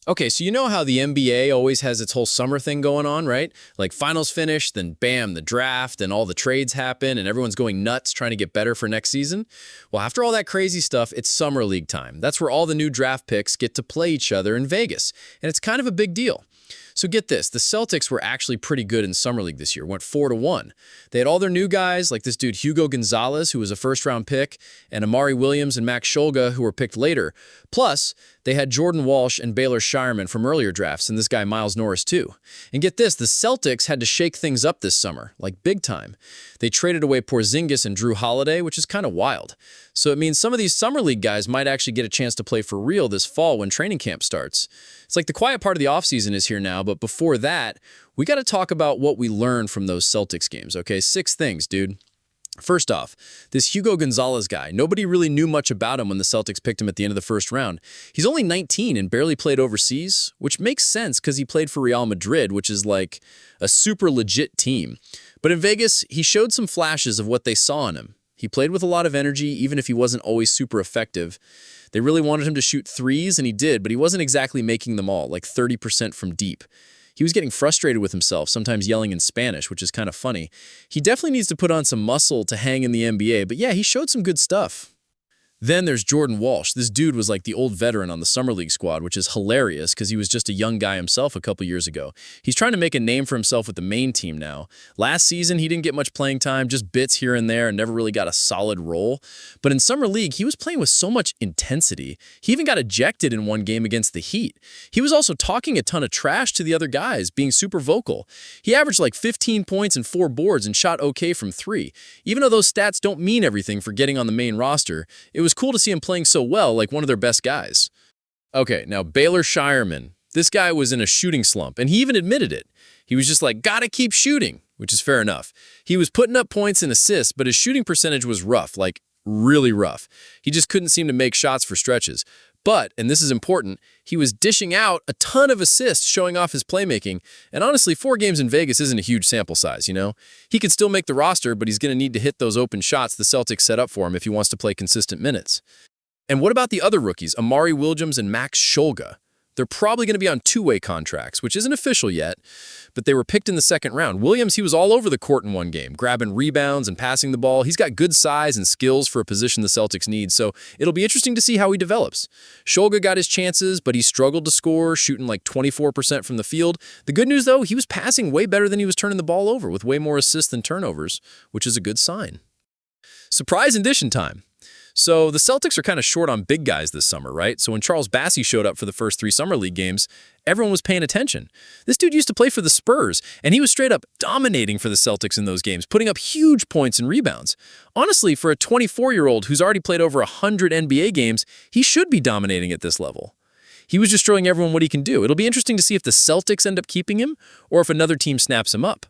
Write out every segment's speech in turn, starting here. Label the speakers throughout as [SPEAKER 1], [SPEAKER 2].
[SPEAKER 1] Okay, so you know how the NBA always has its whole summer thing going on, right? Like finals finish, then bam, the draft, and all the trades happen, and everyone's going nuts trying to get better for next season. Well, after all that crazy stuff, it's Summer League time. That's where all the new draft picks get to play each other in Vegas, and it's kind of a big deal. So get this, the Celtics were actually pretty good in Summer League this year, went 4-1. They had all their new guys, like this dude Hugo Gonzalez, who was a first-round pick, and Amari Williams and Max Shulga, who were picked later. Plus, they had Jordan Walsh and Baylor Shireman from earlier drafts, and this guy Miles Norris too. And get this, the Celtics had to shake things up this summer, like big time. They traded away Porzingis and Drew Holiday, which is kind of wild. So it means some of these Summer League guys might actually get a chance to play for real this fall when training camp starts. It's like the quiet part of the offseason is here now, but before that, we got to talk about what we learned from those Celtics games, okay? 6 things, dude. First off, this Hugo Gonzalez guy, nobody really knew much about him when the Celtics picked him at the end of the first round. He's only 19 and barely played overseas, which makes sense because he played for Real Madrid, which is like a super legit team. But in Vegas, he showed some flashes of what they saw in him. He played with a lot of energy, even if he wasn't always super effective. They really wanted him to shoot threes, and he did, but he wasn't exactly making them all, like 30% from deep. He was getting frustrated with himself, sometimes yelling in Spanish, which is kind of funny. He definitely needs to put on some muscle to hang in the NBA, but yeah, he showed some good stuff. Then there's Jordan Walsh. This dude was like the old veteran on the Summer League squad, which is hilarious because he was just a young guy himself a couple years ago. He's trying to make a name for himself with the main team now. Last season, he didn't get much playing time, just bits here and there, and never really got a solid role. But in Summer League, he was playing with so much intensity. He even got ejected in one game against the Heat. He was also talking a ton of trash to the other guys, being super vocal. He averaged like 15 points and 4 boards and shot okay from 3. Even though those stats don't mean everything for getting on the main roster, it was cool to see him playing so well, like one of their best guys. Okay, now Baylor Shireman. This guy was in a shooting slump, and he even admitted it. He was just like, gotta keep shooting, which is fair enough. He was putting up points and assists, but his shooting percentage was rough, like really rough. He just couldn't seem to make shots for stretches. But, and this is important, he was dishing out a ton of assists showing off his playmaking, and honestly, 4 games in Vegas isn't a huge sample size, you know? He could still make the roster, but he's going to need to hit those open shots the Celtics set up for him if he wants to play consistent minutes. And what about the other rookies, Amari Williams and Max Shulga? They're probably going to be on 2-way contracts, which isn't official yet, but they were picked in the second round. Williams, he was all over the court in one game, grabbing rebounds and passing the ball. He's got good size and skills for a position the Celtics need, so it'll be interesting to see how he develops. Shulga got his chances, but he struggled to score, shooting like 24% from the field. The good news, though, he was passing way better than he was turning the ball over, with way more assists than turnovers, which is a good sign. Surprise addition time. So the Celtics are kind of short on big guys this summer, right? So when Charles Bassey showed up for the first 3 Summer League games, everyone was paying attention. This dude used to play for the Spurs, and he was straight up dominating for the Celtics in those games, putting up huge points and rebounds. Honestly, for a 24-year-old who's already played over 100 NBA games, he should be dominating at this level. He was just showing everyone what he can do. It'll be interesting to see if the Celtics end up keeping him or if another team snaps him up.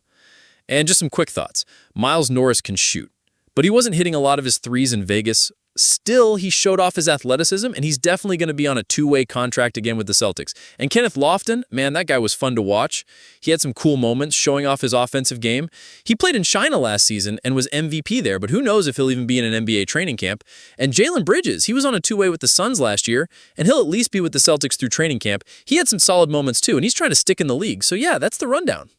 [SPEAKER 1] And just some quick thoughts. Miles Norris can shoot, but he wasn't hitting a lot of his threes in Vegas. Still, he showed off his athleticism, and he's definitely going to be on a 2-way contract again with the Celtics. And Kenneth Lofton, man, that guy was fun to watch. He had some cool moments showing off his offensive game. He played in China last season and was MVP there, but who knows if he'll even be in an NBA training camp. And Jalen Bridges, he was on a 2-way with the Suns last year, and he'll at least be with the Celtics through training camp. He had some solid moments too, and he's trying to stick in the league. So yeah, that's the rundown.